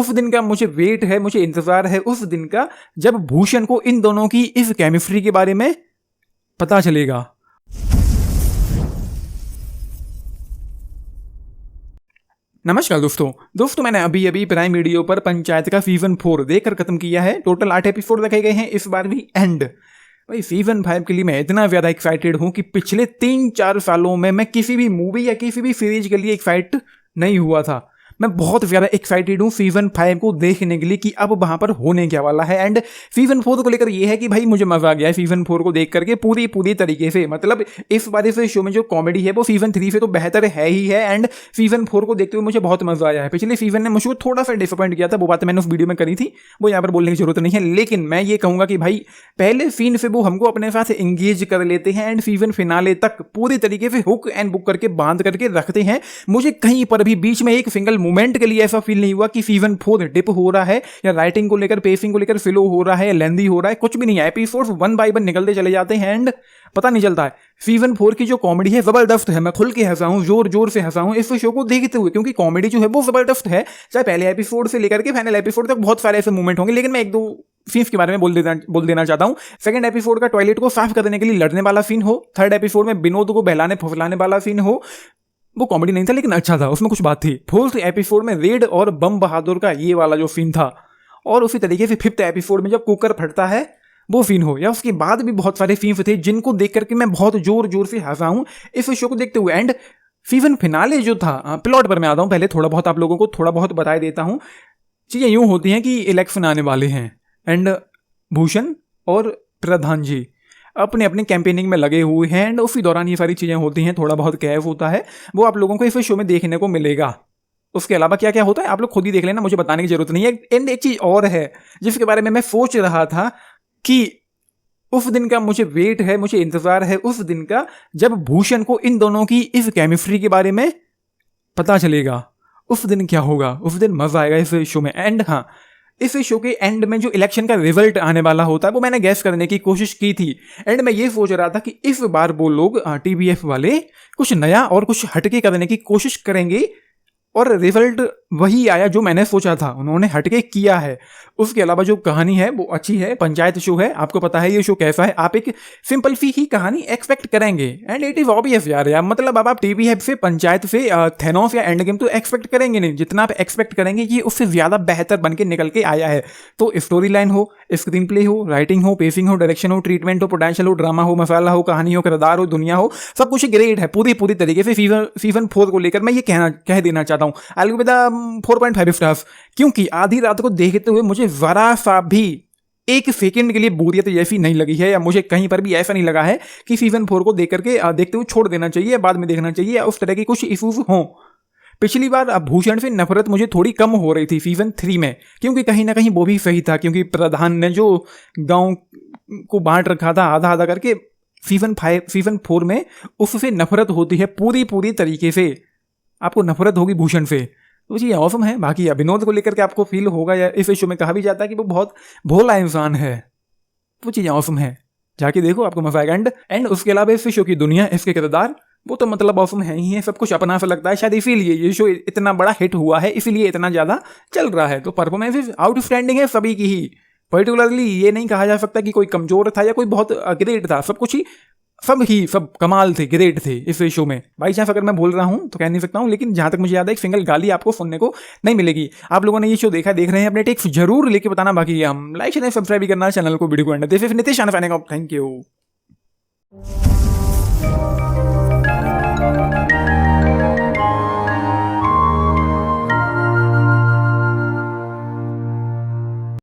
उस दिन का मुझे वेट है, मुझे इंतजार है उस दिन का जब भूषण को इन दोनों की इस केमिस्ट्री के बारे में पता चलेगा। नमस्कार दोस्तों मैंने अभी प्राइम वीडियो पर पंचायत का सीजन 4 देखकर खत्म किया है। टोटल 8 एपिसोड देखे गए हैं इस बार भी। एंड भाई सीजन 5 के लिए मैं इतना ज्यादा एक्साइटेड हूं कि पिछले 3-4 सालों में मैं किसी भी मूवी या किसी भी सीरीज के लिए एक्साइट नहीं हुआ था। मैं बहुत ज्यादा एक्साइटेड हूँ सीजन 5 को देखने के लिए कि अब वहां पर होने क्या वाला है। एंड सीजन 4 को लेकर यह है कि भाई मुझे मजा आ गया है सीजन 4 को देख करके पूरी तरीके से। मतलब इस बार से शो में जो कॉमेडी है वो सीजन 3 से तो बेहतर है ही है। एंड सीजन 4 को देखते हुए मुझे बहुत मजा आया है। पिछले सीजन ने मुझे थोड़ा सा डिसअपॉइंट किया था, वो बात मैंने उस वीडियो में करी थी, वो यहाँ पर बोलने की जरूरत नहीं है। लेकिन मैं ये कहूंगा कि भाई पहले सीन से वो हमको अपने साथ एंगेज कर लेते हैं एंड सीजन फिनाले तक पूरी तरीके से हुक एंड बुक करके बांध करके रखते हैं। मुझे कहीं पर भी बीच में एक सिंगल मोमेंट के लिए ऐसा फील नहीं हुआ कि सीजन 4 डिप हो रहा है या राइटिंग को लेकर पेसिंग को लेकर स्लो हो रहा है या लेंदी हो रहा है। कुछ भी नहीं है, एपिसोड्स 1 बाय 1 निकलते चले जाते हैं एंड पता नहीं चलता है। सीजन 4 की जो कॉमेडी है जबरदस्त है। मैं खुल के हंसा हूं, जोर से हंसा हूं इस शो को देखते हुए, क्योंकि कॉमेडी जो है वो जबरदस्त है। चाहे पहले एपिसोड से लेकर के फाइनल एपिसोड तक बहुत सारे ऐसे मूवमेंट होंगे, लेकिन मैं 1-2 सीन्स के बारे में बोल देना चाहता हूं। सेकंड एपिसोड का टॉयलेट को साफ करने के लिए लड़ने वाला सीन हो, थर्ड एपिसोड में विनोद को बहलाने फुसलाने वाला सीन हो, वो कॉमेडी नहीं था लेकिन अच्छा था, उसमें कुछ बात थी। फोर्थ एपिसोड में रेड और बम बहादुर का ये वाला जो सीन था, और उसी तरीके से फिफ्थ एपिसोड में जब कुकर फटता है वो सीन हो, या उसके बाद भी बहुत सारे सीन्स थे जिनको देख करके मैं बहुत जोर से हंसा हूं इस शो को देखते हुए। एंड सीजन फिनाले जो था, प्लॉट पर मैं आता हूं, पहले थोड़ा बहुत आप लोगों को थोड़ा बहुत बता देता हूं। चीजें यूं होती हैं कि इलेक्शन आने वाले हैं एंड भूषण और प्रधान जी अपने अपने कैंपेनिंग में लगे हुए हैं एंड उसी दौरान ये सारी चीजें होती हैं, थोड़ा बहुत कैफ होता है, वो आप लोगों को इस शो में देखने को मिलेगा। उसके अलावा क्या क्या होता है आप लोग खुद ही देख लेना, मुझे बताने की जरूरत नहीं है। एंड एक चीज और है जिसके बारे में मैं सोच रहा था कि उस दिन का मुझे वेट है, मुझे इंतजार है उस दिन का जब भूषण को इन दोनों की इस केमिस्ट्री के बारे में पता चलेगा। उस दिन क्या होगा, उस दिन मजा आएगा इस शो में। एंड हाँ, इस शो के एंड में जो इलेक्शन का रिजल्ट आने वाला होता है वो मैंने गैस करने की कोशिश की थी। एंड मैं ये सोच रहा था कि इस बार वो लोग टीबीएफ वाले कुछ नया और कुछ हटके करने की कोशिश करेंगे, और रिजल्ट वही आया जो मैंने सोचा था, उन्होंने हटके किया है। उसके अलावा जो कहानी है वो अच्छी है, पंचायत शो है, आपको पता है ये शो कैसा है, आप एक सिंपल सी ही कहानी एक्सपेक्ट करेंगे एंड इट इज ऑब्वियस यार। मतलब अब आप टीबीएफ से, पंचायत से थेनोस या एंड गेम तो एक्सपेक्ट करेंगे नहीं, जितना आप एक्सपेक्ट करेंगे ये उससे ज्यादा बेहतर बन के निकल के आया है। तो स्टोरी लाइन हो, स्क्रीन प्ले हो, राइटिंग हो, पेसिंग हो, डायरेक्शन हो, ट्रीटमेंट हो, पोटेंशियल हो, ड्रामा हो, मसाला हो, कहानी हो, किरदार हो, दुनिया हो, सब कुछ ग्रेट है पूरी तरीके से। सीजन 4 को लेकर मैं ये कह देना चाहता हूँ, अलविदा 4.5 स्टार्स, क्योंकि आधी रात को देखते हुए मुझे जरा सा भी एक सेकंड के लिए बोरियत जैसी नहीं लगी है, या मुझे कहीं पर भी ऐसा नहीं लगा है कि सीजन 4 को देख करके देखते हुए छोड़ देना चाहिए, बाद में देखना चाहिए, या उस तरह की कुछ इश्यूज हों। पिछली बार भूषण से नफरत मुझे थोड़ी कम हो रही थी सीजन 3 में, क्योंकि कहीं ना कहीं वो भी सही था, क्योंकि प्रधान ने जो गांव को बांट रखा था आधा आधा करके, सीजन 4 में उससे नफरत होती है पूरी तरीके से। आपको नफरत होगी भूषण से, तो ये औसम है। बाकी विनोद को लेकर के आपको फील होगा, या इस शो में कहा भी जाता है कि वो बहुत भोला इंसान है, वो चीज़ औसम है, जाके देखो आपको मजा आएगा। एंड उसके अलावा इस शो की दुनिया, इसके किरदार, वो तो मतलब औसम है ही है, सब कुछ अपना सा लगता है। शायद इसीलिए ये शो इतना बड़ा हिट हुआ है, इसीलिए इतना ज़्यादा चल रहा है। तो परफॉर्मेंसेज आउटस्टैंडिंग है सभी की ही, पर्टिकुलरली ये नहीं कहा जा सकता कि कोई कमजोर था या कोई बहुत ग्रेट था, सब कुछ ही सब कमाल थे, ग्रेट थे इस शो में। बाई चांस अगर मैं बोल रहा हूं तो कह नहीं सकता हूं, लेकिन जहां तक मुझे याद है एक सिंगल गाली आपको सुनने को नहीं मिलेगी। आप लोगों ने ये शो देख रहे हैं, अपने टेक्स जरूर लेके बताना, बाकी हम लाइक शेयर सब्सक्राइब भी करना चैनल को, वीडियो को and. This is Nitish, thank you.